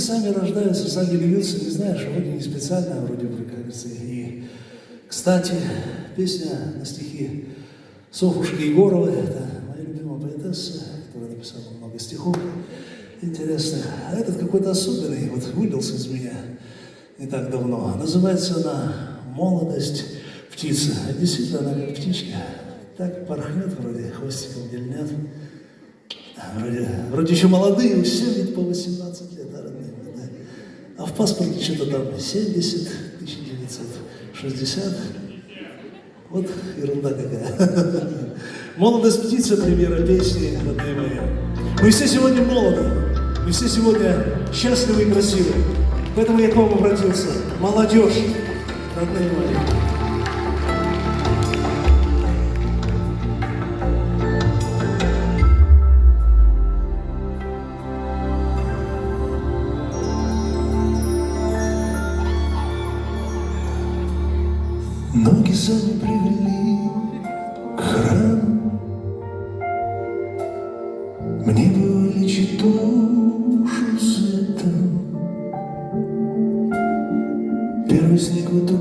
сами рождаются, сами льются, не знаешь, вроде не специально, а вроде бы, как говорится. И, кстати, песня на стихи Софушки Егоровой, это моя любимая поэтесса, которая написала много стихов интересных. А этот какой-то особенный, вот вылился из меня не так давно. Называется она «Молодость птицы». А действительно, она как птичка, так порхнет вроде, хвостиком вильнет. Вроде еще молодые, у всех ведь по 18 лет, да, родные? Да. А в паспорте что-то там 70, 1960. Вот ерунда какая. «Молодость птица» премьера песни, родные мои. Мы все сегодня молоды, мы все сегодня счастливы и красивы. Поэтому я к вам обратился. Молодежь, родные мои. Ноги сами привели к храму, мне бы вылечить душу светом. Первый снег в эту